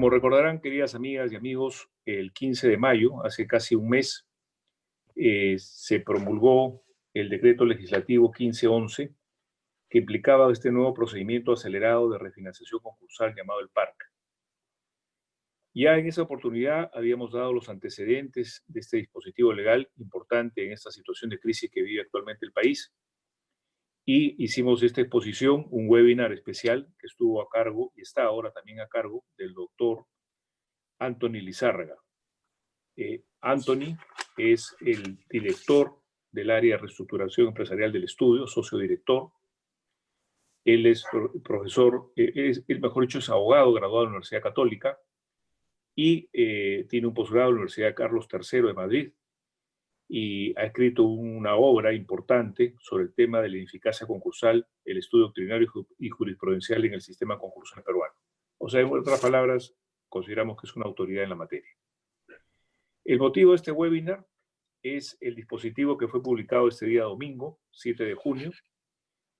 Como recordarán, queridas amigas y amigos, el 15 de mayo, hace casi un mes, se promulgó el decreto legislativo 1511, que implicaba este nuevo procedimiento acelerado de refinanciación concursal llamado el PARC. Ya en esa oportunidad habíamos dado los antecedentes de este dispositivo legal importante en esta situación de crisis que vive actualmente el país, y hicimos esta exposición, un webinar especial que estuvo a cargo y está ahora también a cargo del doctor Anthony Lizárraga. Anthony es el director del área de reestructuración empresarial del estudio, socio director. Él es profesor, mejor dicho, es abogado graduado de la Universidad Católica y tiene un posgrado en la Universidad Carlos III de Madrid y ha escrito una obra importante sobre el tema de la ineficacia concursal, el estudio doctrinario y jurisprudencial en el sistema concursal peruano. O sea, en otras palabras, consideramos que es una autoridad en la materia. El motivo de este webinar es el dispositivo que fue publicado este día domingo, 7 de junio,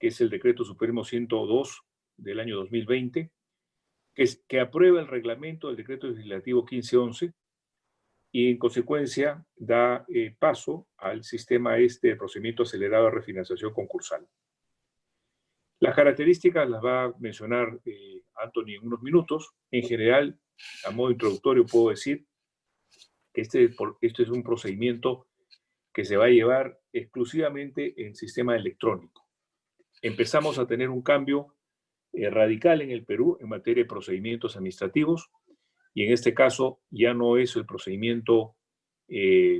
que es el Decreto Supremo 102 del año 2020, que aprueba el reglamento del Decreto Legislativo 1511 y en consecuencia da paso al sistema de procedimiento acelerado de refinanciación concursal. Las características las va a mencionar Anthony en unos minutos. En general, a modo introductorio puedo decir que este es un procedimiento que se va a llevar exclusivamente en sistema electrónico. Empezamos a tener un cambio radical en el Perú en materia de procedimientos administrativos, y en este caso ya no es el procedimiento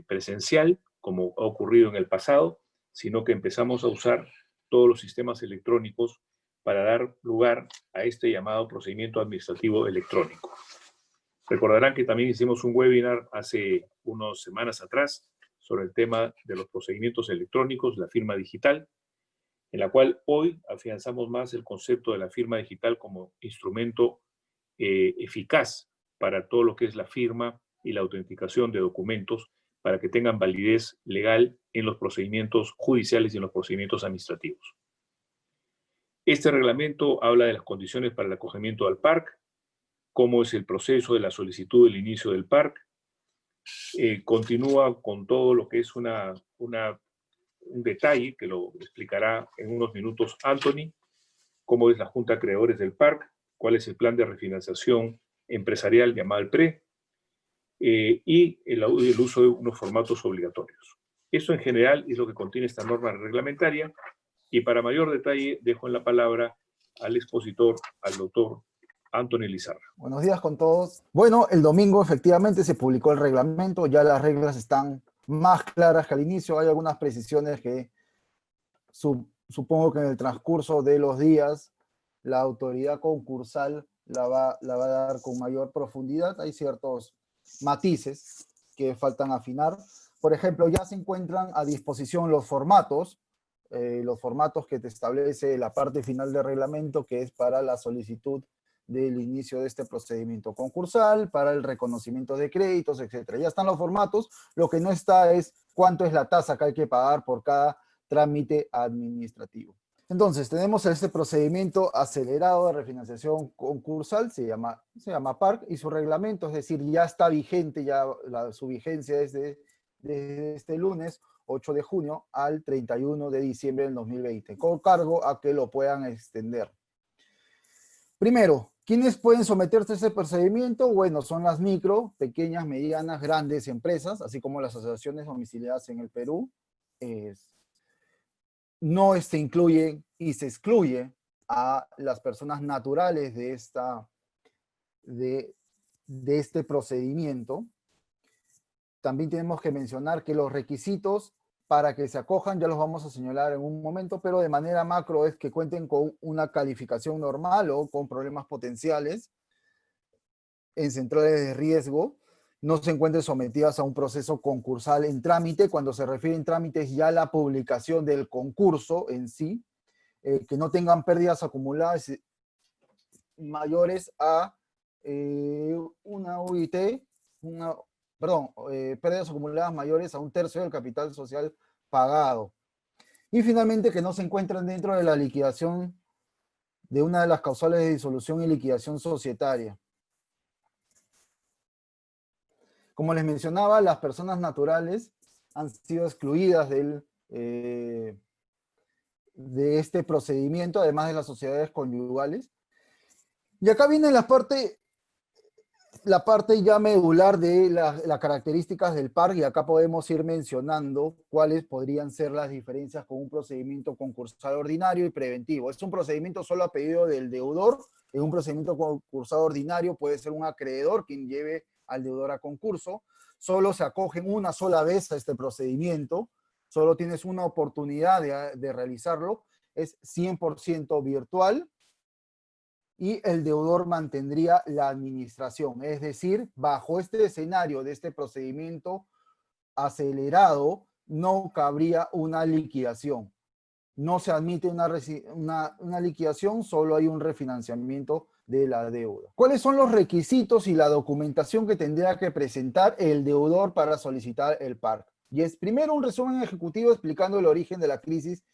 presencial, como ha ocurrido en el pasado, sino que empezamos a usar todos los sistemas electrónicos para dar lugar a este llamado procedimiento administrativo electrónico. Recordarán que también hicimos un webinar hace unas semanas atrás sobre el tema de los procedimientos electrónicos, la firma digital, en la cual hoy afianzamos más el concepto de la firma digital como instrumento eficaz para todo lo que es la firma y la autenticación de documentos para que tengan validez legal en los procedimientos judiciales y en los procedimientos administrativos. Este reglamento habla de las condiciones para el acogimiento al PARC, cómo es el proceso de la solicitud del inicio del PARC, continúa con todo lo que es un detalle que lo explicará en unos minutos Anthony, cómo es la Junta de Creadores del PARC, cuál es el plan de refinanciación empresarial llamado el PRE, y el uso de unos formatos obligatorios. Eso en general es lo que contiene esta norma reglamentaria, y para mayor detalle dejo en la palabra al expositor, al doctor Anthony Lizárraga. Buenos días con todos. Bueno, el domingo efectivamente se publicó el reglamento, ya las reglas están más claras que al inicio, hay algunas precisiones que supongo que en el transcurso de los días la autoridad concursal la va a dar con mayor profundidad. Hay ciertos matices que faltan afinar. Por ejemplo, ya se encuentran a disposición los formatos que te establece la parte final del reglamento, que es para la solicitud del inicio de este procedimiento concursal, para el reconocimiento de créditos, etc. Ya están los formatos, lo que no está es cuánto es la tasa que hay que pagar por cada trámite administrativo. Entonces, tenemos este procedimiento acelerado de refinanciación concursal, se llama PARC, y su reglamento, es decir, ya está vigente, su vigencia es de este lunes, 8 de junio, al 31 de diciembre del 2020, con cargo a que lo puedan extender. Primero, ¿quiénes pueden someterse a este procedimiento? Bueno, son las micro, pequeñas, medianas, grandes empresas, así como las asociaciones domiciliadas en el Perú. No se incluye y se excluye a las personas naturales de este procedimiento. También tenemos que mencionar que los requisitos para que se acojan ya los vamos a señalar en un momento, pero de manera macro es que cuenten con una calificación normal o con problemas potenciales en centrales de riesgo, no se encuentren sometidas a un proceso concursal en trámite. Cuando se refiere en trámite es ya la publicación del concurso en sí, que no tengan pérdidas acumuladas mayores a una UIT, pérdidas acumuladas mayores a 1/3 del capital social pagado. Y finalmente que no se encuentren dentro de la liquidación de una de las causales de disolución y liquidación societaria. Como les mencionaba, las personas naturales han sido excluidas de este procedimiento, además de las sociedades conyugales. Y acá viene la parte ya medular de las características del PARC, y acá podemos ir mencionando cuáles podrían ser las diferencias con un procedimiento concursal ordinario y preventivo. Es un procedimiento solo a pedido del deudor. En un procedimiento concursal ordinario puede ser un acreedor quien lleve al deudor a concurso. Solo se acogen una sola vez a este procedimiento, solo tienes una oportunidad de realizarlo, es 100% virtual, y el deudor mantendría la administración. Es decir, bajo este escenario de este procedimiento acelerado, no cabría una liquidación. No se admite una liquidación, solo hay un refinanciamiento de la deuda. ¿Cuáles son los requisitos y la documentación que tendría que presentar el deudor para solicitar el PARC? Y es primero un resumen ejecutivo explicando el origen de la crisis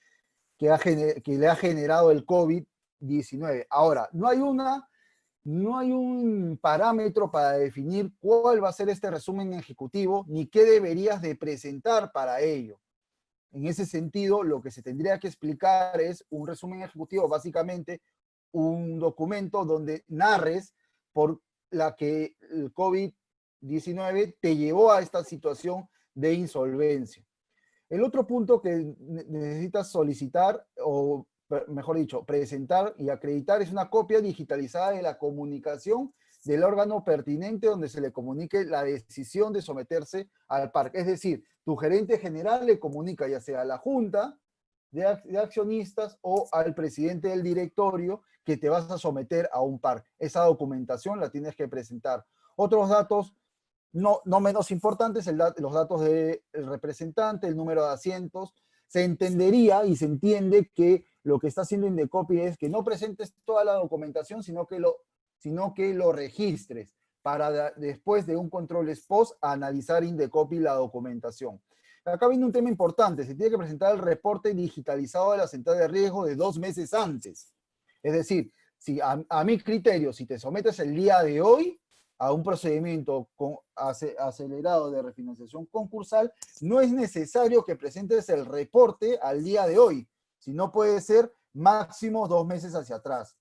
que le ha generado el COVID-19. Ahora, no hay un parámetro para definir cuál va a ser este resumen ejecutivo, ni qué deberías de presentar para ello. En ese sentido, lo que se tendría que explicar es un resumen ejecutivo, básicamente un documento donde narres por la que el COVID-19 te llevó a esta situación de insolvencia. El otro punto que necesitas solicitar, o mejor dicho, presentar y acreditar, es una copia digitalizada de la comunicación del órgano pertinente donde se le comunique la decisión de someterse al PARC. Es decir, tu gerente general le comunica ya sea a la junta de accionistas o al presidente del directorio que te vas a someter a un PARC. Esa documentación la tienes que presentar. Otros datos no menos importantes, los datos del representante, el número de asientos. Se entendería y se entiende que lo que está haciendo Indecopy es que no presentes toda la documentación, sino que lo registres para después de un control ex post analizar Indecopy la documentación. Acá viene un tema importante, se tiene que presentar el reporte digitalizado de la central de riesgo de 2 meses antes. Es decir, si a mi criterio, si te sometes el día de hoy a un procedimiento acelerado de refinanciación concursal, no es necesario que presentes el reporte al día de hoy, sino puede ser máximo 2 meses hacia atrás.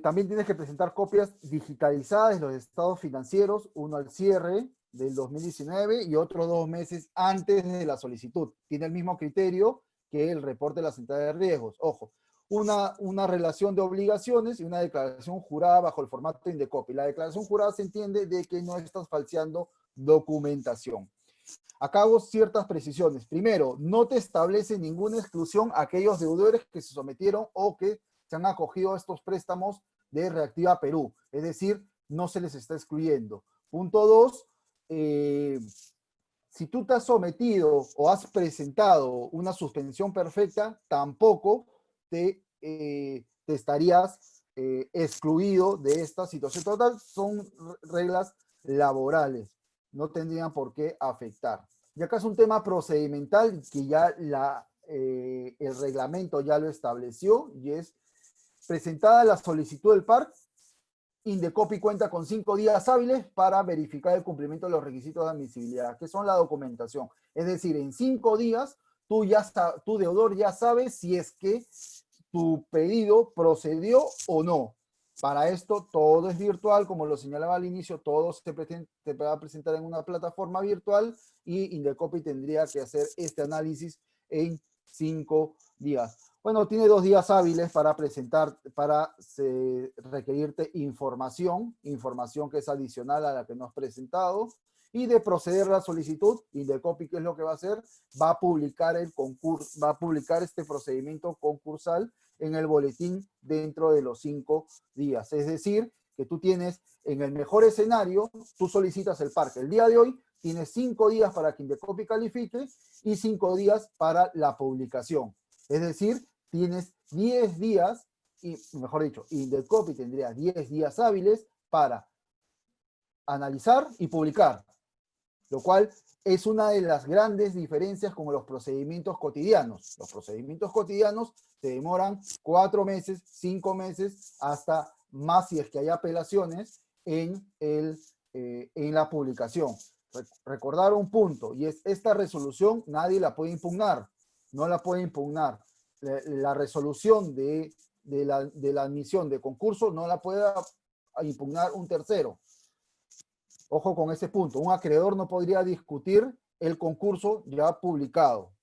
También tienes que presentar copias digitalizadas de los estados financieros, uno al cierre del 2019 y otro 2 meses antes de la solicitud. Tiene el mismo criterio que el reporte de la central de riesgos. Ojo, una relación de obligaciones y una declaración jurada bajo el formato Indecopy. La declaración jurada se entiende de que no estás falseando documentación. Acá hago ciertas precisiones. Primero, no te establece ninguna exclusión a aquellos deudores que se sometieron o que se han acogido a estos préstamos de Reactiva Perú. Es decir, no se les está excluyendo. Punto 2, si tú te has sometido o has presentado una suspensión perfecta, tampoco te estarías excluido de esta situación. Total, son reglas laborales, no tendrían por qué afectar. Y acá es un tema procedimental que ya el reglamento ya lo estableció, y es presentada la solicitud del PARC, Indecopy cuenta con 5 días hábiles para verificar el cumplimiento de los requisitos de admisibilidad, que son la documentación. Es decir, en 5 días tu deudor ya sabe si es que tu pedido procedió o no. Para esto todo es virtual, como lo señalaba al inicio, todo se va a presentar en una plataforma virtual y Indecopy tendría que hacer este análisis en 5 días. Bueno, tiene 2 días hábiles para requerirte información que es adicional a la que no has presentado, y de proceder a la solicitud. Indecopy, ¿qué es lo que va a hacer? Va a publicar este procedimiento concursal en el boletín dentro de los 5 días. Es decir, que tú tienes, en el mejor escenario, tú solicitas el PARC el día de hoy, tienes 5 días para que Indecopy califique y 5 días para la publicación. Es decir, tienes 10 días, y mejor dicho, Indecopy tendría 10 días hábiles para analizar y publicar, lo cual es una de las grandes diferencias con los procedimientos cotidianos. Los procedimientos cotidianos se demoran 4 meses, 5 meses, hasta más si es que hay apelaciones en la publicación. recordar un punto, y es esta resolución nadie la puede impugnar, no la puede impugnar. La resolución de la admisión de concurso no la puede impugnar un tercero. Ojo con ese punto, un acreedor no podría discutir el concurso ya publicado.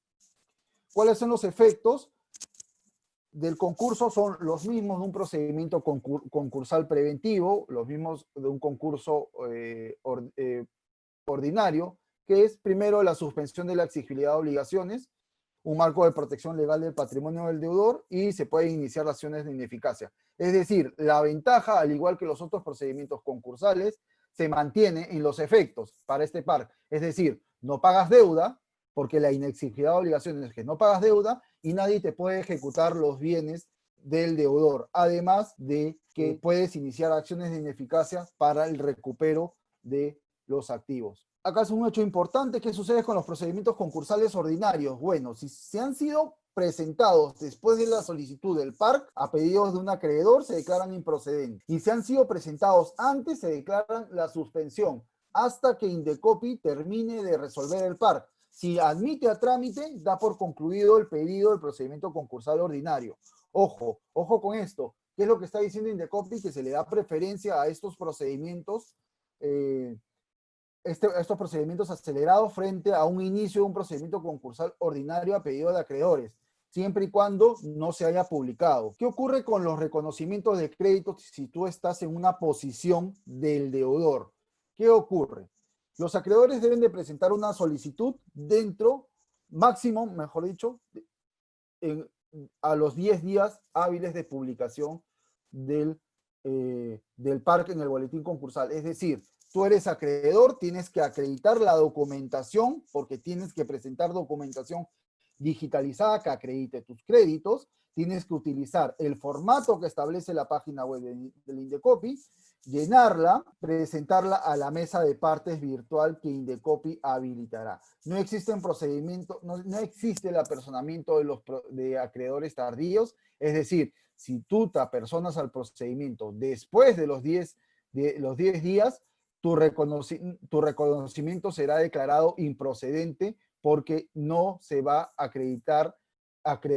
¿Cuáles son los efectos del concurso? Son los mismos de un procedimiento concursal preventivo, los mismos de un concurso ordinario, que es primero la suspensión de la exigibilidad de obligaciones, un marco de protección legal del patrimonio del deudor y se pueden iniciar acciones de ineficacia. Es decir, la ventaja, al igual que los otros procedimientos concursales, se mantiene en los efectos para este par. Es decir, no pagas deuda, porque la inexigibilidad de obligaciones es que no pagas deuda y nadie te puede ejecutar los bienes del deudor. Además de que puedes iniciar acciones de ineficacia para el recupero de los activos. Acá es un hecho importante. ¿Qué sucede con los procedimientos concursales ordinarios? Bueno, si se han sido presentados después de la solicitud del PARC a pedidos de un acreedor, se declaran improcedentes. Y si han sido presentados antes, se declaran la suspensión hasta que Indecopi termine de resolver el PARC. Si admite a trámite, da por concluido el pedido del procedimiento concursal ordinario. Ojo con esto. ¿Qué es lo que está diciendo Indecopi? Que se le da preferencia a estos procedimientos estos procedimientos acelerados frente a un inicio de un procedimiento concursal ordinario a pedido de acreedores, siempre y cuando no se haya publicado. ¿Qué ocurre con los reconocimientos de crédito si tú estás en una posición del deudor? ¿Qué ocurre? Los acreedores deben de presentar una solicitud máximo, mejor dicho, a los 10 días hábiles de publicación del PARC en el boletín concursal. Es decir, tú eres acreedor, tienes que acreditar la documentación, porque tienes que presentar documentación digitalizada que acredite tus créditos, tienes que utilizar el formato que establece la página web del Indecopi, llenarla, presentarla a la mesa de partes virtual que Indecopi habilitará. No existen procedimientos, no existe el apersonamiento de acreedores tardíos, es decir, si tú te apersonas al procedimiento después de los 10 días, tu reconocimiento será declarado improcedente porque no se va a acreditar,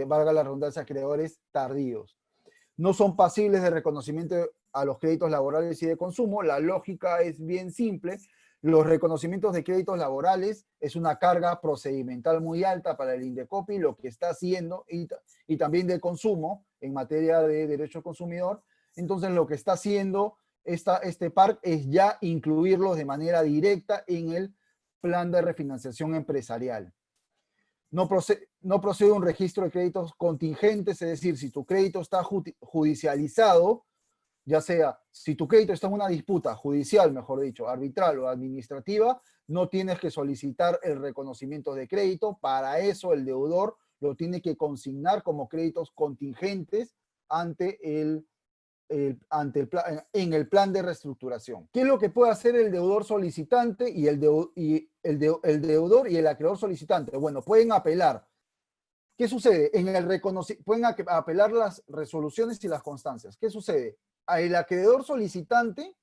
valga la redundancia, acreedores tardíos. No son pasibles de reconocimiento a los créditos laborales y de consumo. La lógica es bien simple. Los reconocimientos de créditos laborales es una carga procedimental muy alta para el Indecopi, lo que está haciendo, y también de consumo en materia de derecho al consumidor. Entonces, lo que está haciendo este PARC es ya incluirlos de manera directa en el plan de refinanciación empresarial. No procede un registro de créditos contingentes, es decir, si tu crédito está judicializado, ya sea, si tu crédito está en una disputa judicial, mejor dicho, arbitral o administrativa, no tienes que solicitar el reconocimiento de crédito. Para eso el deudor lo tiene que consignar como créditos contingentes en el plan de reestructuración. ¿Qué es lo que puede hacer el deudor solicitante y el deudor y el acreedor solicitante? Bueno, pueden apelar. ¿Qué sucede? Pueden apelar las resoluciones y las constancias. ¿Qué sucede? Al acreedor solicitante,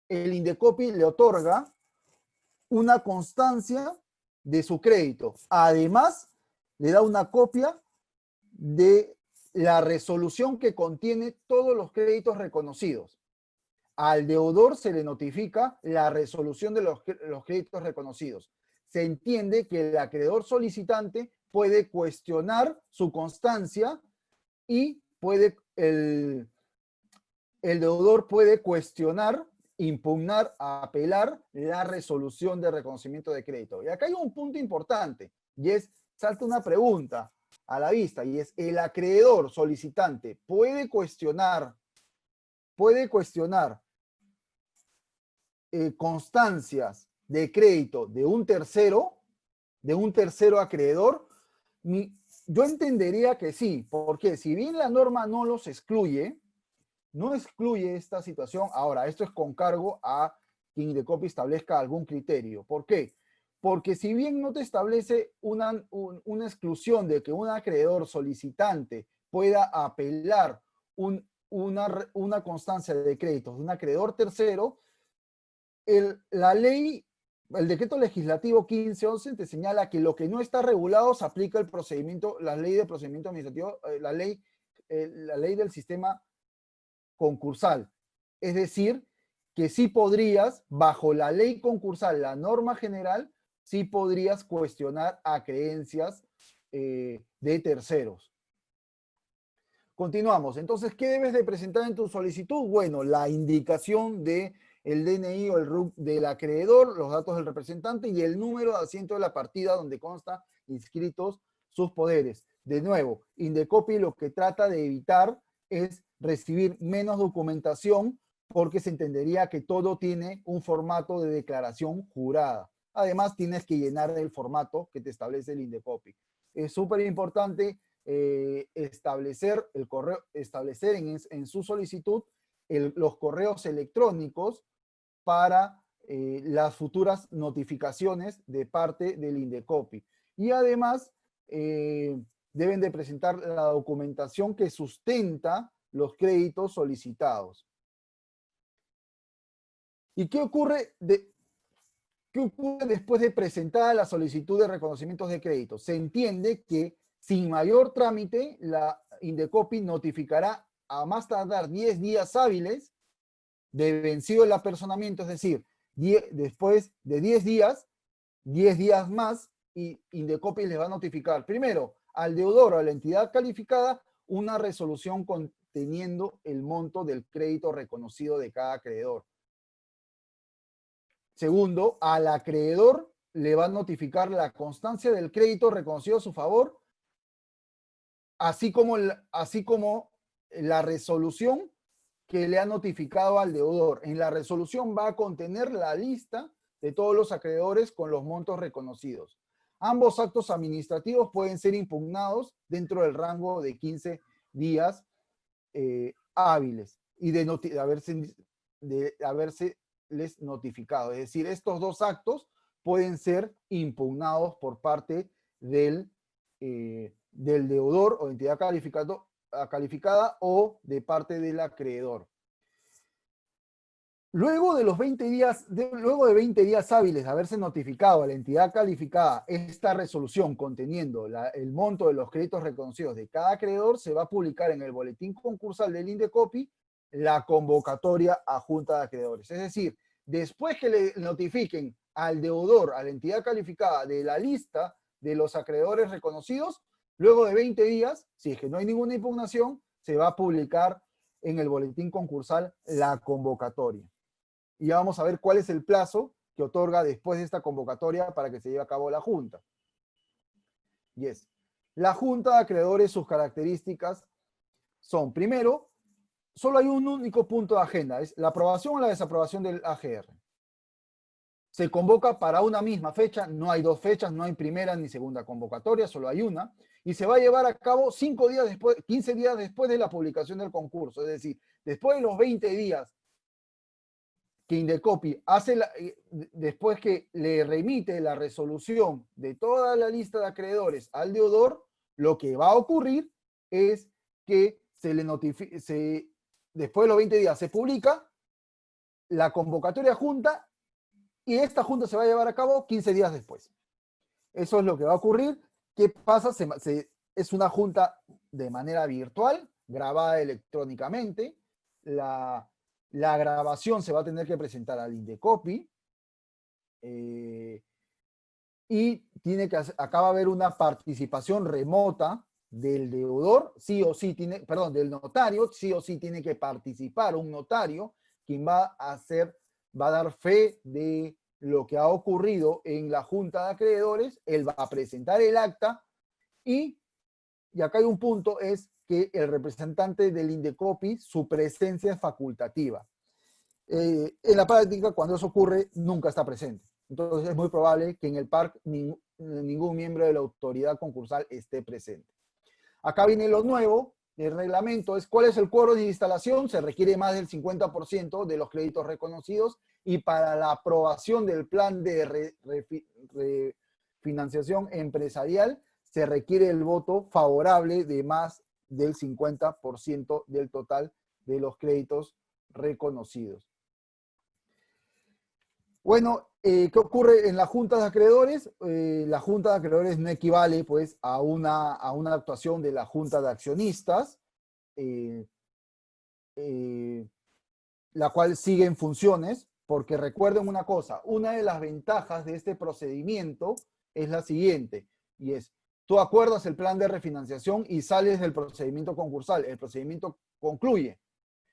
el Indecopi le otorga una constancia de su crédito. Además, le da una copia de la resolución que contiene todos los créditos reconocidos. Al deudor se le notifica la resolución de los créditos reconocidos. Se entiende que el acreedor solicitante puede cuestionar su constancia y el deudor puede cuestionar, impugnar, apelar la resolución de reconocimiento de crédito. Y acá hay un punto importante, y salta una pregunta a la vista, y es: ¿el acreedor solicitante puede cuestionar constancias de crédito de un tercero acreedor? Yo entendería que sí, porque si bien la norma no los excluye, no excluye esta situación. Ahora, esto es con cargo a quien Indecopi establezca algún criterio. ¿Por qué? Porque si bien no te establece una exclusión de que un acreedor solicitante pueda apelar una constancia de créditos de un acreedor tercero, la ley el decreto legislativo 1511 te señala que lo que no está regulado se aplica el procedimiento, la ley de procedimiento administrativo, la ley del sistema concursal. Es decir, que sí podrías, bajo la ley concursal, la norma general, sí podrías cuestionar a creencias de terceros. Continuamos. Entonces, ¿qué debes de presentar en tu solicitud? Bueno, la indicación de el DNI o el RUC del acreedor, los datos del representante y el número de asiento de la partida donde consta inscritos sus poderes. De nuevo, Indecopi lo que trata de evitar es recibir menos documentación porque se entendería que todo tiene un formato de declaración jurada. Además, tienes que llenar el formato que te establece el Indecopi. Es súper importante establecer en su solicitud los correos electrónicos para las futuras notificaciones de parte del Indecopi. Y además, deben de presentar la documentación que sustenta los créditos solicitados. ¿Y qué ocurre después de presentar la solicitud de reconocimientos de crédito? Se entiende que sin mayor trámite, la Indecopi notificará a más tardar 10 días hábiles de vencido el apersonamiento, es decir, después de 10 días más, y Indecopi les va a notificar primero al deudor o a la entidad calificada una resolución conteniendo el monto del crédito reconocido de cada acreedor. Segundo, al acreedor le va a notificar la constancia del crédito reconocido a su favor, así como la resolución que le ha notificado al deudor. En la resolución va a contener la lista de todos los acreedores con los montos reconocidos. Ambos actos administrativos pueden ser impugnados dentro del rango de 15 días hábiles y de haberse les notificado. Es decir, estos dos actos pueden ser impugnados por parte del deudor o entidad calificada o de parte del acreedor. Luego de 20 días hábiles de haberse notificado a la entidad calificada esta resolución conteniendo el monto de los créditos reconocidos de cada acreedor, se va a publicar en el boletín concursal del Indecopi la convocatoria a junta de acreedores. Es decir, después que le notifiquen al deudor, a la entidad calificada de la lista de los acreedores reconocidos, luego de 20 días, si es que no hay ninguna impugnación, se va a publicar en el boletín concursal la convocatoria. Y ya vamos a ver cuál es el plazo que otorga después de esta convocatoria para que se lleve a cabo la junta. Yes. La junta de acreedores, sus características son, primero, solo hay un único punto de agenda, es la aprobación o la desaprobación del AGR. Se convoca para una misma fecha, no hay dos fechas, no hay primera ni segunda convocatoria, solo hay una, y se va a llevar a cabo 15 días después de la publicación del concurso, es decir, después de los 20 días que Indecopi hace, después que le remite la resolución de toda la lista de acreedores al deudor, lo que va a ocurrir es que después de los 20 días se publica la convocatoria junta y esta junta se va a llevar a cabo 15 días después. Eso es lo que va a ocurrir. ¿Qué pasa? Es una junta de manera virtual, grabada electrónicamente. La grabación se va a tener que presentar al Indecopi y acá va a haber una participación remota del deudor, del notario, sí o sí tiene que participar un notario, quien va a dar fe de lo que ha ocurrido en la junta de acreedores, él va a presentar el acta y acá hay un punto, es que el representante del Indecopi, su presencia es facultativa. En la práctica, cuando eso ocurre, nunca está presente. Entonces es muy probable que en el PARC ningún miembro de la autoridad concursal esté presente. Acá viene lo nuevo, el reglamento es cuál es el quórum de instalación, se requiere más del 50% de los créditos reconocidos y para la aprobación del plan de refinanciación empresarial se requiere el voto favorable de más del 50% del total de los créditos reconocidos. Bueno, ¿Qué ocurre en la junta de acreedores? La junta de acreedores no equivale pues a una actuación de la junta de accionistas, eh, la cual sigue en funciones, porque recuerden una cosa, una de las ventajas de este procedimiento es la siguiente, y es, tú acuerdas el plan de refinanciación y sales del procedimiento concursal, el procedimiento concluye,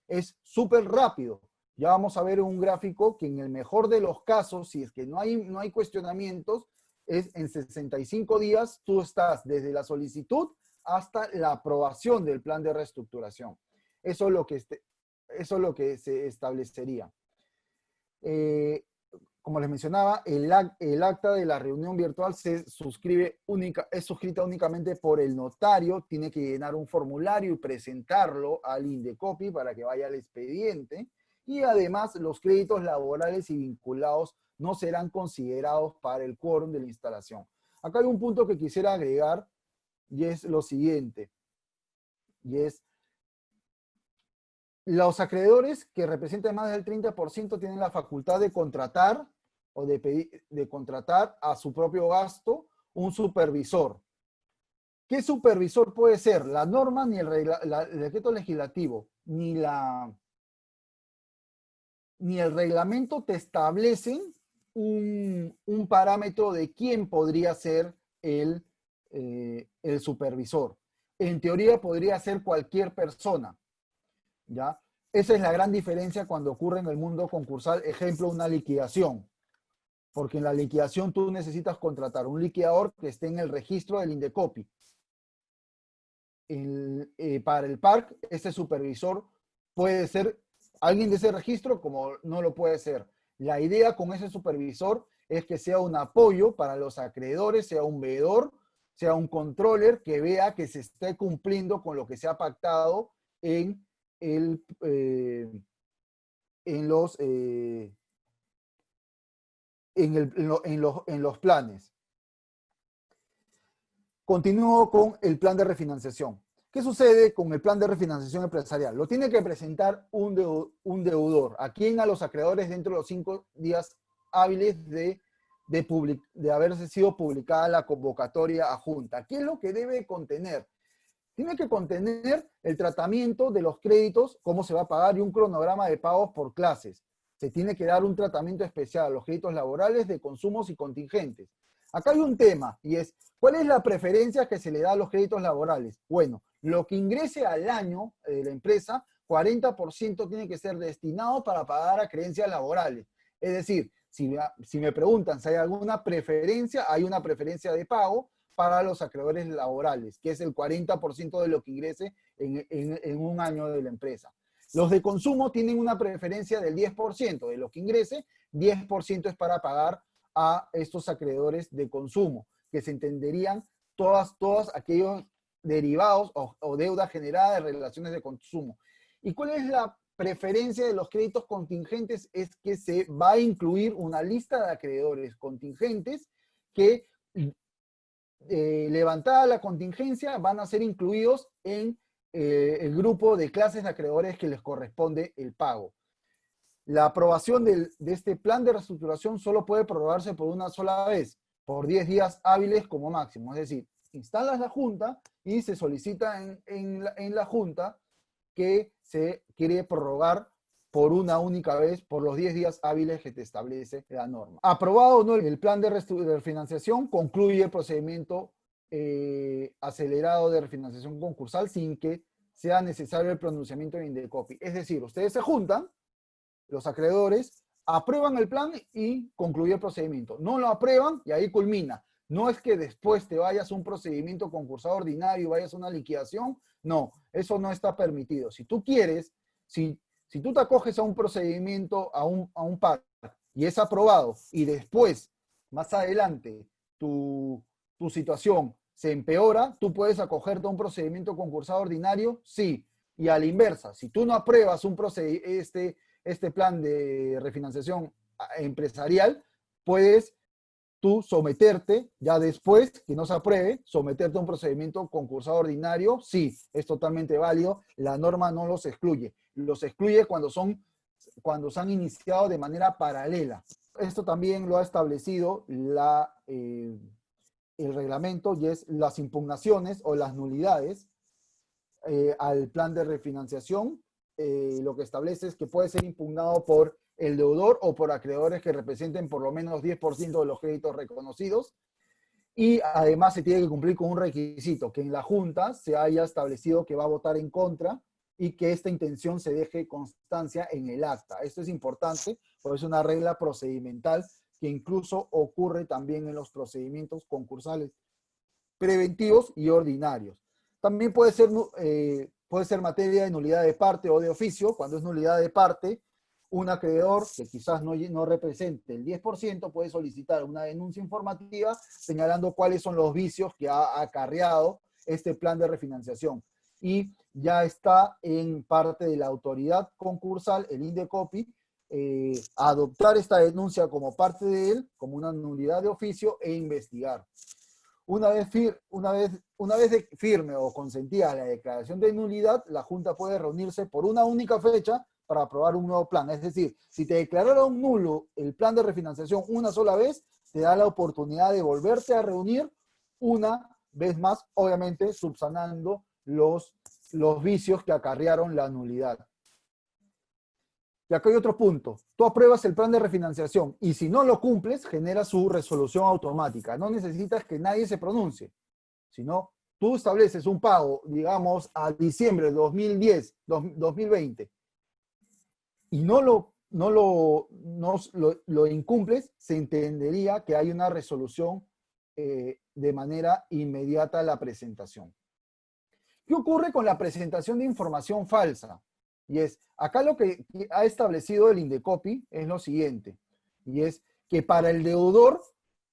es súper rápido. Ya vamos a ver en un gráfico que en el mejor de los casos, si es que no hay cuestionamientos, es en 65 días, tú estás desde la solicitud hasta la aprobación del plan de reestructuración. Eso es lo que se establecería. Como les mencionaba, el acta de la reunión virtual es suscrita únicamente por el notario, tiene que llenar un formulario y presentarlo al Indecopi para que vaya al expediente, y además los créditos laborales y vinculados no serán considerados para el quórum de la instalación. Acá hay un punto que quisiera agregar, y es lo siguiente, y es los acreedores que representan más del 30% tienen la facultad de contratar o de contratar a su propio gasto un supervisor. ¿Qué supervisor puede ser? La norma, ni el decreto legislativo, ni el reglamento te establecen un parámetro de quién podría ser el supervisor. En teoría podría ser cualquier persona, ¿ya? Esa es la gran diferencia cuando ocurre en el mundo concursal, ejemplo, una liquidación. Porque en la liquidación tú necesitas contratar un liquidador que esté en el registro del Indecopi. Para el PARC, ese supervisor puede ser alguien de ese registro como no lo puede ser. La idea con ese supervisor es que sea un apoyo para los acreedores, sea un veedor, sea un controller que vea que se esté cumpliendo con lo que se ha pactado en los planes. Continúo con el plan de refinanciación. ¿Qué sucede con el plan de refinanciación empresarial? Lo tiene que presentar un deudor. ¿A quién? A los acreedores dentro de los 5 días hábiles de haberse sido publicada la convocatoria a junta. ¿Qué es lo que debe contener? Tiene que contener el tratamiento de los créditos, cómo se va a pagar y un cronograma de pagos por clases. Se tiene que dar un tratamiento especial a los créditos laborales, de consumos y contingentes. Acá hay un tema y es, ¿cuál es la preferencia que se le da a los créditos laborales? Bueno, lo que ingrese al año de la empresa, 40% tiene que ser destinado para pagar a creencias laborales. Es decir, si me preguntan si hay alguna preferencia, hay una preferencia de pago para los acreedores laborales, que es el 40% de lo que ingrese en un año de la empresa. Los de consumo tienen una preferencia del 10% de lo que ingrese, 10% es para pagar a estos acreedores de consumo, que se entenderían todos aquellos derivados o deuda generada de relaciones de consumo. ¿Y cuál es la preferencia de los créditos contingentes? Es que se va a incluir una lista de acreedores contingentes que, levantada la contingencia, van a ser incluidos en el grupo de clases de acreedores que les corresponde el pago. La aprobación de este plan de reestructuración solo puede prorrogarse por una sola vez, por 10 días hábiles como máximo. Es decir, instalas la junta y se solicita en la junta que se quiere prorrogar por una única vez por los 10 días hábiles que te establece la norma. Aprobado o no el plan de refinanciación, concluye el procedimiento acelerado de refinanciación concursal sin que sea necesario el pronunciamiento de Indecopi. Es decir, ustedes se juntan, los acreedores, aprueban el plan y concluye el procedimiento. No lo aprueban y ahí culmina. No es que después te vayas a un procedimiento concursal ordinario y vayas a una liquidación. No, eso no está permitido. Si tú quieres, si tú te acoges a un procedimiento, a un PAC y es aprobado y después, más adelante, tu situación se empeora, tú puedes acogerte a un procedimiento concursal ordinario, sí. Y a la inversa, si tú no apruebas este plan de refinanciación empresarial, puedes tú someterte, ya después que no se apruebe, someterte a un procedimiento concursal ordinario, sí, es totalmente válido, la norma no los excluye. Los excluye cuando son cuando se han iniciado de manera paralela. Esto también lo ha establecido el reglamento, y es las impugnaciones o las nulidades al plan de refinanciación. Lo que establece es que puede ser impugnado por el deudor o por acreedores que representen por lo menos 10% de los créditos reconocidos. Y además se tiene que cumplir con un requisito, que en la Junta se haya establecido que va a votar en contra y que esta intención se deje constancia en el acta. Esto es importante, porque es una regla procedimental que incluso ocurre también en los procedimientos concursales preventivos y ordinarios. También puede ser materia de nulidad de parte o de oficio. Cuando es nulidad de parte, un acreedor que quizás no represente el 10% puede solicitar una denuncia informativa señalando cuáles son los vicios que ha acarreado este plan de refinanciación. Y ya está en parte de la autoridad concursal, el INDECOPI, adoptar esta denuncia como parte de él, como una nulidad de oficio, e investigar. Una vez firme o consentida la declaración de nulidad, la Junta puede reunirse por una única fecha para aprobar un nuevo plan. Es decir, si te declararon nulo el plan de refinanciación una sola vez, te da la oportunidad de volverte a reunir una vez más, obviamente subsanando los vicios que acarrearon la nulidad. Y acá hay otro punto. Tú apruebas el plan de refinanciación y si no lo cumples, genera su resolución automática. No necesitas que nadie se pronuncie, sino tú estableces un pago, digamos, a diciembre de 2020, y no lo incumples, se entendería que hay una resolución de manera inmediata a la presentación. ¿Qué ocurre con la presentación de información falsa? Y es, acá lo que ha establecido el INDECOPI es lo siguiente, y es que para el deudor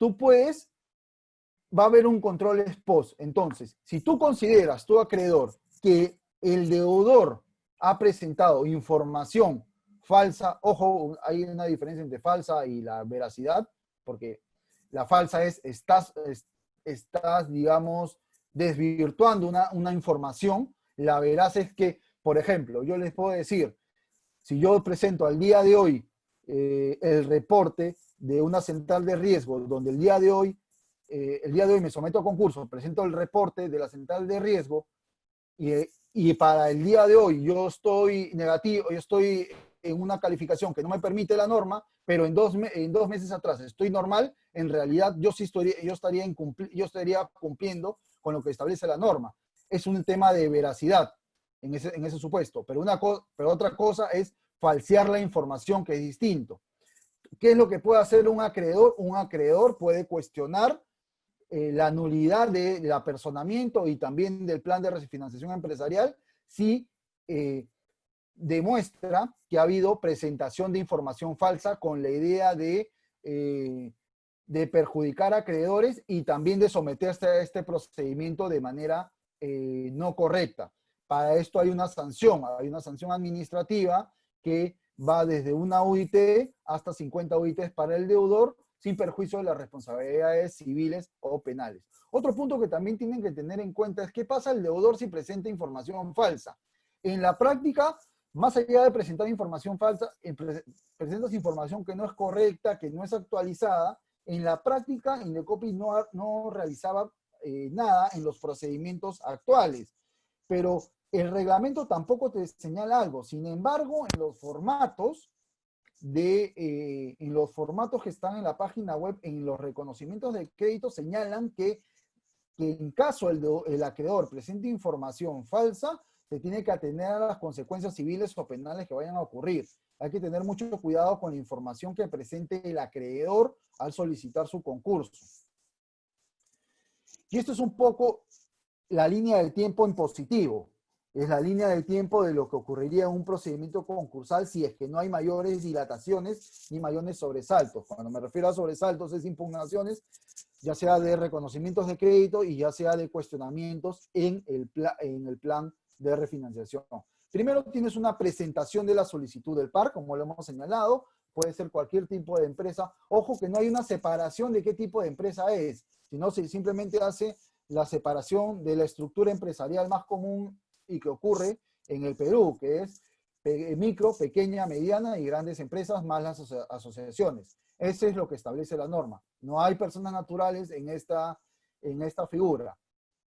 va a haber un control ex post. Entonces, si tú consideras, tu acreedor, que el deudor ha presentado información falsa, ojo, hay una diferencia entre falsa y la veracidad, porque la falsa es, estás digamos, desvirtuando una información. La veraz es que, por ejemplo, yo les puedo decir, si yo presento al día de hoy el reporte de una central de riesgo, donde el día de hoy me someto a concurso, presento el reporte de la central de riesgo, y para el día de hoy yo estoy negativo, yo estoy en una calificación que no me permite la norma, pero en dos meses atrás estoy normal, en realidad yo estaría cumpliendo con lo que establece la norma. Es un tema de veracidad en ese supuesto, pero otra cosa es falsear la información, que es distinto. ¿Qué es lo que puede hacer un acreedor? Un acreedor puede cuestionar la nulidad del apersonamiento y también del plan de refinanciación empresarial si demuestra que ha habido presentación de información falsa con la idea de perjudicar a acreedores y también de someterse a este procedimiento de manera no correcta. Para esto hay una sanción administrativa que va desde una UIT hasta 50 UITs para el deudor, sin perjuicio de las responsabilidades civiles o penales. Otro punto que también tienen que tener en cuenta es qué pasa al deudor si presenta información falsa. En la práctica, más allá de presentar información falsa, presentas información que no es correcta, que no es actualizada. En la práctica, INDECOPI no realizaba nada en los procedimientos actuales, pero el reglamento tampoco te señala algo. Sin embargo, en los formatos que están en la página web, en los reconocimientos de crédito, señalan que en caso el acreedor presente información falsa, se tiene que atener a las consecuencias civiles o penales que vayan a ocurrir. Hay que tener mucho cuidado con la información que presente el acreedor al solicitar su concurso. Y esto es un poco la línea del tiempo en positivo. Es la línea del tiempo de lo que ocurriría en un procedimiento concursal si es que no hay mayores dilataciones ni mayores sobresaltos. Cuando me refiero a sobresaltos es impugnaciones, ya sea de reconocimientos de crédito y ya sea de cuestionamientos en el plan de refinanciación. Primero tienes una presentación de la solicitud del par, como lo hemos señalado, puede ser cualquier tipo de empresa. Ojo que no hay una separación de qué tipo de empresa es, sino se simplemente hace la separación de la estructura empresarial más común y que ocurre en el Perú, que es micro, pequeña, mediana y grandes empresas más las asociaciones. Ese es lo que establece la norma. No hay personas naturales en esta figura,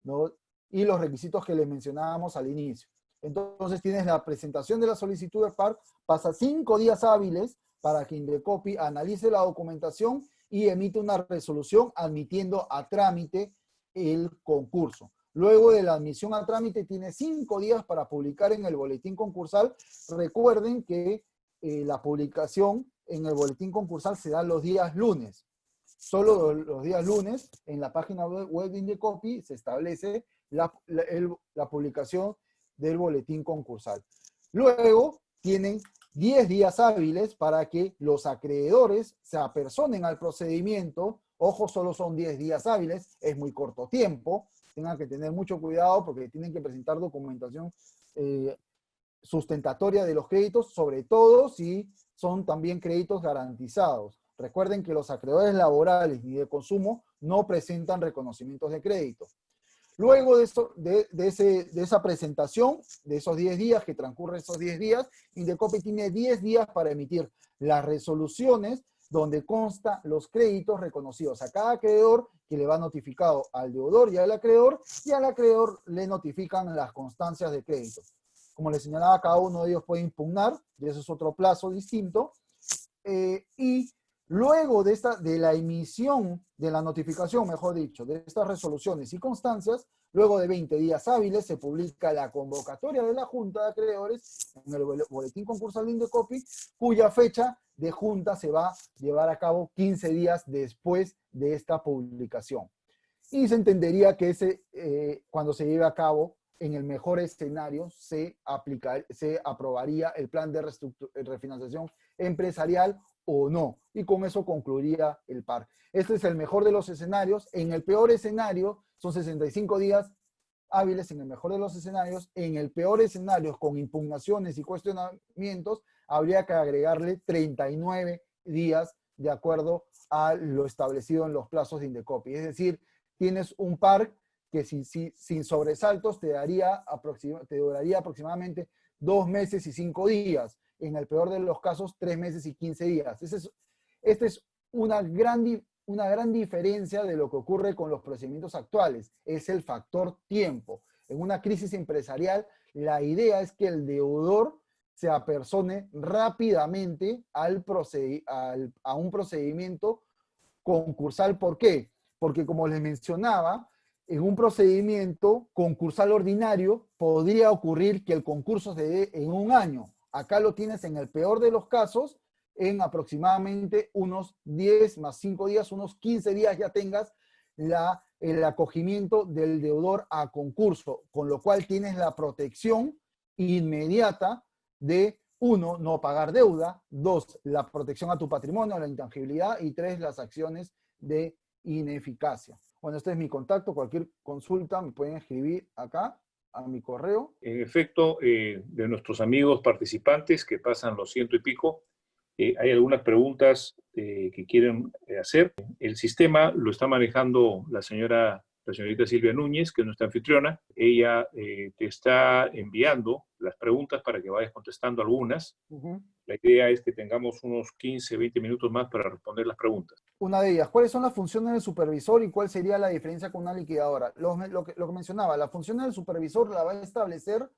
¿no? Y los requisitos que les mencionábamos al inicio. Entonces tienes la presentación de la solicitud de PARC, pasa 5 días hábiles para que Indecopi analice la documentación y emite una resolución admitiendo a trámite el concurso. Luego de la admisión a trámite tiene 5 días para publicar en el boletín concursal. Recuerden que la publicación en el boletín concursal se da los días lunes. Solo los días lunes en la página web de Indecopi se establece la publicación del boletín concursal. Luego tienen 10 días hábiles para que los acreedores se apersonen al procedimiento. Ojo, solo son 10 días hábiles, es muy corto tiempo. Tengan que tener mucho cuidado porque tienen que presentar documentación sustentatoria de los créditos, sobre todo si son también créditos garantizados. Recuerden que los acreedores laborales ni de consumo no presentan reconocimientos de crédito. Luego de esa presentación, de esos 10 días, que transcurren esos 10 días, Indecopi tiene 10 días para emitir las resoluciones donde consta los créditos reconocidos a cada acreedor, que le va notificado al deudor y al acreedor le notifican las constancias de crédito. Como les señalaba, cada uno de ellos puede impugnar, y eso es otro plazo distinto, y luego de la emisión de la notificación, mejor dicho, de estas resoluciones y constancias, luego de 20 días hábiles se publica la convocatoria de la Junta de Acreedores en el boletín concursal de Indecopi, cuya fecha de junta se va a llevar a cabo 15 días después de esta publicación. Y se entendería que cuando se lleve a cabo, en el mejor escenario, se aprobaría el plan de refinanciación empresarial o no, y con eso concluiría el PARC. Este es el mejor de los escenarios. En el peor escenario son 65 días hábiles, en el mejor de los escenarios. En el peor escenario, con impugnaciones y cuestionamientos, habría que agregarle 39 días de acuerdo a lo establecido en los plazos de Indecopi. Es decir, tienes un PARC que sin sobresaltos te duraría aproximadamente 2 meses y 5 días. En el peor de los casos, 3 meses y 15 días. Esta es una gran diferencia de lo que ocurre con los procedimientos actuales. Es el factor tiempo. En una crisis empresarial, la idea es que el deudor se apersone rápidamente a un procedimiento concursal. ¿Por qué? Porque, como les mencionaba, en un procedimiento concursal ordinario podría ocurrir que el concurso se dé en un año. Acá lo tienes en el peor de los casos, en aproximadamente unos 10 más 5 días, unos 15 días ya tengas el acogimiento del deudor a concurso, con lo cual tienes la protección inmediata de 1, no pagar deuda, 2, la protección a tu patrimonio, la intangibilidad, y 3, las acciones de ineficacia. Bueno, este es mi contacto. Cualquier consulta me pueden escribir acá a mi correo. En efecto, de nuestros amigos participantes que pasan los 100 y pico, hay algunas preguntas que quieren hacer. El sistema lo está manejando la señorita Silvia Núñez, que es nuestra anfitriona. Ella te está enviando las preguntas para que vayas contestando algunas. La idea es que tengamos unos 15, 20 minutos más para responder las preguntas. Una de ellas, ¿cuáles son las funciones del supervisor y cuál sería la diferencia con una liquidadora? Lo que mencionaba, la función del supervisor la va a establecer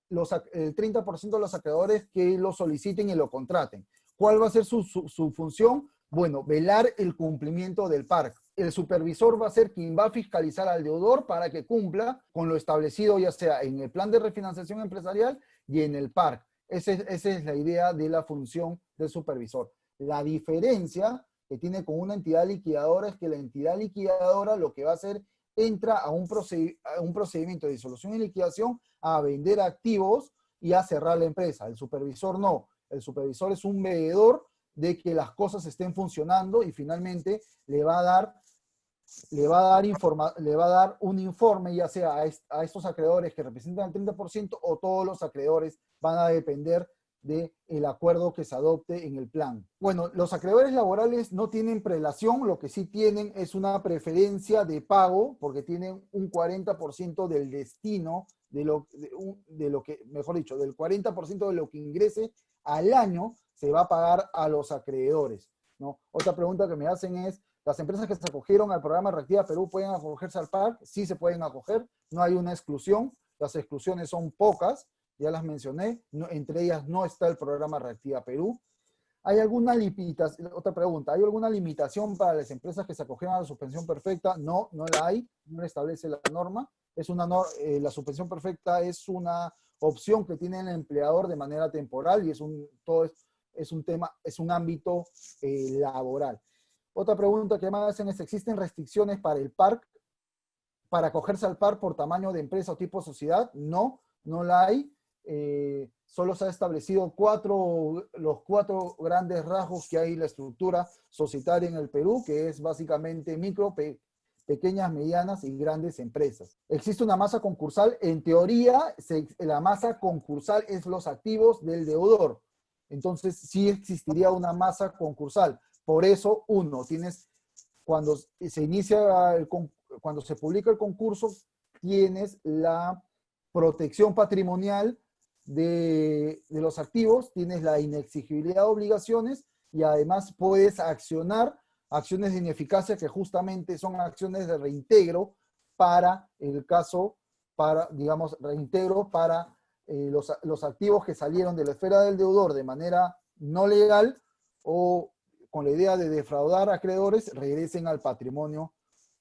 el 30% de los acreedores que lo soliciten y lo contraten. ¿Cuál va a ser su función? Bueno, velar el cumplimiento del PARC. El supervisor va a ser quien va a fiscalizar al deudor para que cumpla con lo establecido, ya sea en el plan de refinanciación empresarial y en el PARC. Esa es la idea de la función del supervisor. La diferencia que tiene con una entidad liquidadora es que la entidad liquidadora lo que va a hacer, entra a un procedimiento de disolución y liquidación a vender activos y a cerrar la empresa. El supervisor no. El supervisor es un veedor de que las cosas estén funcionando y finalmente le va a dar un informe, ya sea a estos acreedores que representan el 30% o todos los acreedores van a depender del acuerdo que se adopte en el plan. Bueno, los acreedores laborales no tienen prelación, lo que sí tienen es una preferencia de pago, porque tienen un 40% del destino de lo que, mejor dicho, del 40% de lo que ingrese al año se va a pagar a los acreedores, ¿no? Otra pregunta que me hacen es, ¿las empresas que se acogieron al programa Reactiva Perú pueden acogerse al PAC? Sí se pueden acoger, no hay una exclusión, las exclusiones son pocas, ya las mencioné, entre ellas no está el programa Reactiva Perú. ¿Hay alguna limitación? Otra pregunta, ¿hay alguna limitación para las empresas que se acogieron a la suspensión perfecta? No, no la hay, no la establece la norma. La suspensión perfecta es una opción que tiene el empleador de manera temporal y es un ámbito laboral. Otra pregunta que me hacen es, ¿existen restricciones para el PARC, para acogerse al PARC por tamaño de empresa o tipo de sociedad? No, no la hay. Solo se ha establecido los cuatro grandes rasgos que hay en la estructura societaria en el Perú, que es básicamente pequeñas, medianas y grandes empresas. ¿Existe una masa concursal? En teoría, la masa concursal es los activos del deudor. Entonces, sí existiría una masa concursal. Por eso, cuando se publica el concurso, tienes la protección patrimonial de los activos, tienes la inexigibilidad de obligaciones y además puedes accionar acciones de ineficacia que justamente son acciones de reintegro para reintegro para los activos que salieron de la esfera del deudor de manera no legal o con la idea de defraudar a acreedores, regresen al patrimonio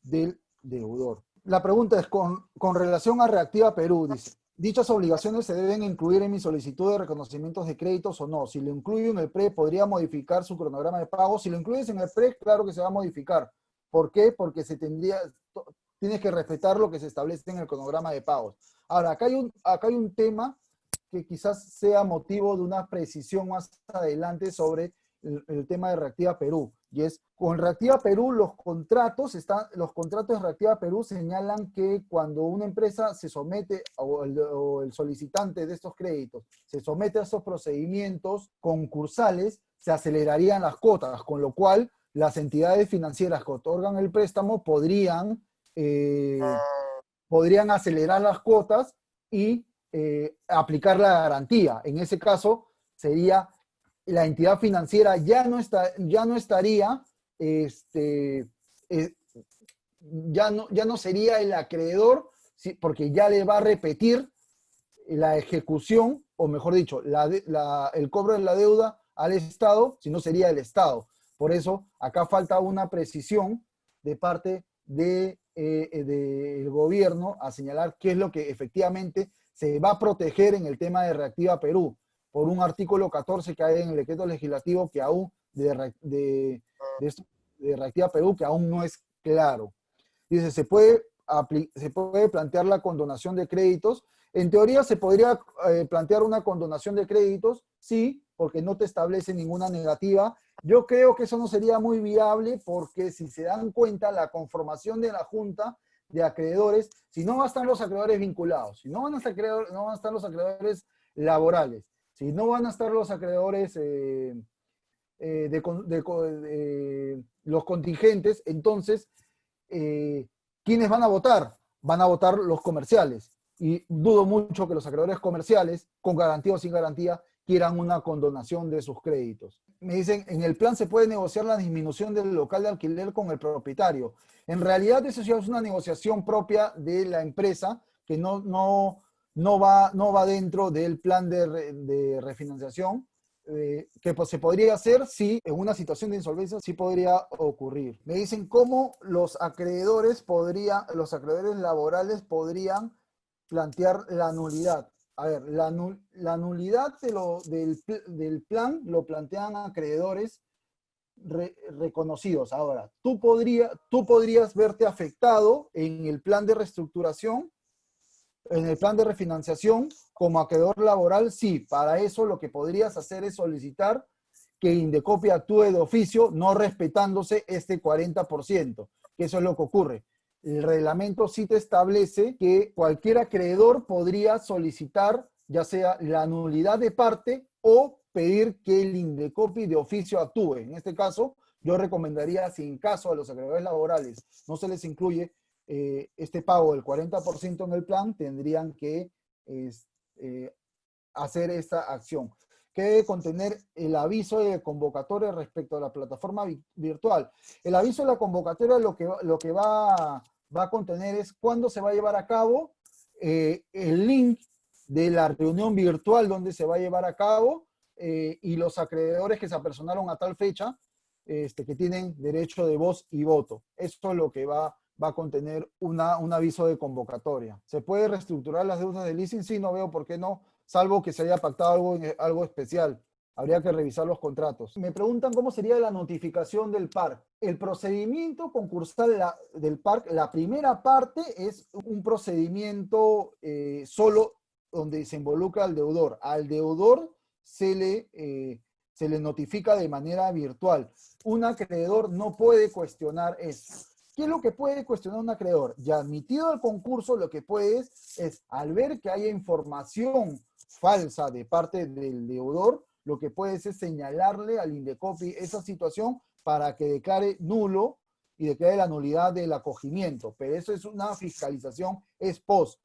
del deudor. La pregunta es, con relación a Reactiva Perú, dice, ¿dichas obligaciones se deben incluir en mi solicitud de reconocimientos de créditos o no? Si lo incluyo en el PRE, ¿podría modificar su cronograma de pago? Si lo incluyes en el PRE, claro que se va a modificar. ¿Por qué? Porque tienes que respetar lo que se establece en el cronograma de pagos. Ahora, acá hay un tema que quizás sea motivo de una precisión más adelante sobre el tema de Reactiva Perú. Y es, con Reactiva Perú, los contratos de Reactiva Perú señalan que cuando una empresa se somete, o el solicitante de estos créditos, se somete a estos procedimientos concursales, se acelerarían las cuotas, con lo cual las entidades financieras que otorgan el préstamo podrían acelerar las cuotas y aplicar la garantía. En ese caso, sería la entidad financiera ya no estaría, ya no sería el acreedor, ¿sí? Porque ya le va a repetir la ejecución, o mejor dicho, el cobro de la deuda al Estado, si no sería el Estado. Por eso, acá falta una precisión de parte del gobierno a señalar qué es lo que efectivamente se va a proteger en el tema de Reactiva Perú, por un artículo 14 que hay en el decreto legislativo que aún de Reactiva Perú que aún no es claro. Dice, se puede plantear la condonación de créditos. En teoría se podría plantear una condonación de créditos, sí, porque no te establece ninguna negativa. Yo creo que eso no sería muy viable porque si se dan cuenta la conformación de la Junta de Acreedores, si no van a estar los acreedores vinculados, si no van a estar los acreedores laborales, si no van a estar los acreedores los contingentes, entonces, ¿quiénes van a votar? Van a votar los comerciales. Y dudo mucho que los acreedores comerciales, con garantía o sin garantía, quieran una condonación de sus créditos. Me dicen, en el plan se puede negociar la disminución del local de alquiler con el propietario. En realidad, eso ya es una negociación propia de la empresa que no va dentro del plan de refinanciación, que pues, se podría hacer si en una situación de insolvencia sí podría ocurrir. Me dicen cómo los acreedores laborales podrían plantear la nulidad. A ver, la nulidad del plan lo plantean acreedores reconocidos. Ahora, tú podrías verte afectado en el plan de reestructuración, en el plan de refinanciación, como acreedor laboral, sí. Para eso lo que podrías hacer es solicitar que Indecopi actúe de oficio, no respetándose este 40%, que eso es lo que ocurre. El reglamento sí te establece que cualquier acreedor podría solicitar ya sea la nulidad de parte o pedir que el Indecopi de oficio actúe. En este caso, yo recomendaría, si en caso a los acreedores laborales no se les incluye este pago del 40% en el plan, tendrían que hacer esta acción, que debe contener el aviso de convocatoria respecto a la plataforma virtual. El aviso de la convocatoria lo que va a contener es cuándo se va a llevar a cabo, el link de la reunión virtual donde se va a llevar a cabo, y los acreedores que se apersonaron a tal fecha, que tienen derecho de voz y voto. Eso es lo que va a contener un aviso de convocatoria. ¿Se puede reestructurar las deudas de leasing? Sí, no veo por qué no, salvo que se haya pactado algo especial. Habría que revisar los contratos. Me preguntan cómo sería la notificación del PARC. El procedimiento concursal del PARC, la primera parte es un procedimiento solo donde se involucra al deudor. Al deudor se le notifica de manera virtual. Un acreedor no puede cuestionar eso. ¿Qué es lo que puede cuestionar un acreedor? Ya admitido el concurso, lo que puede es al ver que haya información falsa de parte del deudor, lo que puede es señalarle al Indecopi esa situación para que declare nulo y declare la nulidad del acogimiento. Pero eso es una fiscalización ex post.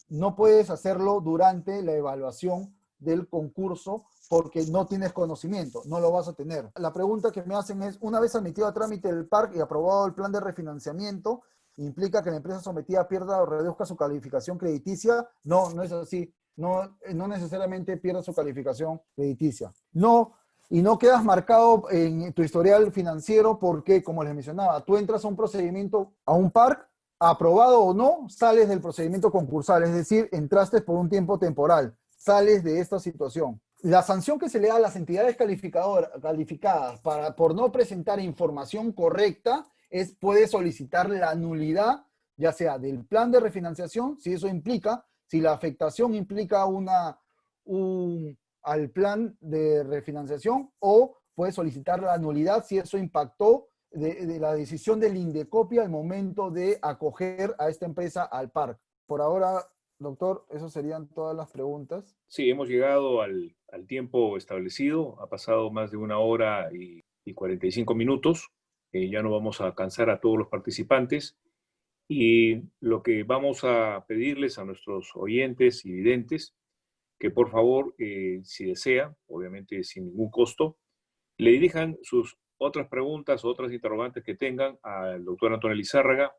No puedes hacerlo durante la evaluación del concurso porque no tienes conocimiento, no lo vas a tener. La pregunta que me hacen es, una vez admitido a trámite el PARC y aprobado el plan de refinanciamiento, ¿implica que la empresa sometida pierda o reduzca su calificación crediticia? No, no es así. No necesariamente pierda su calificación crediticia. No, y no quedas marcado en tu historial financiero porque, como les mencionaba, tú entras a un procedimiento, a un PARC, aprobado o no, sales del procedimiento concursal, es decir, entraste por un tiempo temporal, sales de esta situación. La sanción que se le da a las entidades calificadas por no presentar información correcta puede solicitar la nulidad, ya sea del plan de refinanciación, si eso implica, si la afectación implica al plan de refinanciación, o puede solicitar la nulidad si eso impactó de la decisión del Indecopi al momento de acoger a esta empresa al PARC. Por ahora, doctor, esas serían todas las preguntas. Sí, hemos llegado al tiempo establecido. Ha pasado más de 1 hora y 45 minutos. Ya no vamos a cansar a todos los participantes. Y lo que vamos a pedirles a nuestros oyentes y videntes, que por favor, si desea, obviamente sin ningún costo, le dirijan sus otras preguntas o otras interrogantes que tengan al doctor Antonio Lizárraga,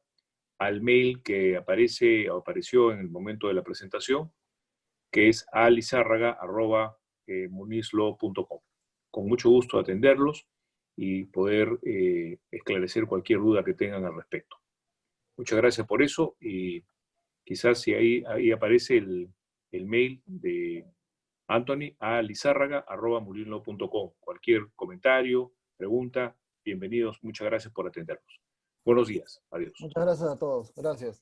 al mail que apareció en el momento de la presentación, que es alizárraga@munizlaw.com. Con mucho gusto atenderlos y poder esclarecer cualquier duda que tengan al respecto. Muchas gracias por eso y quizás si ahí aparece el mail de Anthony a lizárraga@munizlaw.com. Cualquier comentario, pregunta, bienvenidos. Muchas gracias por atendernos. Buenos días. Adiós. Muchas gracias a todos. Gracias.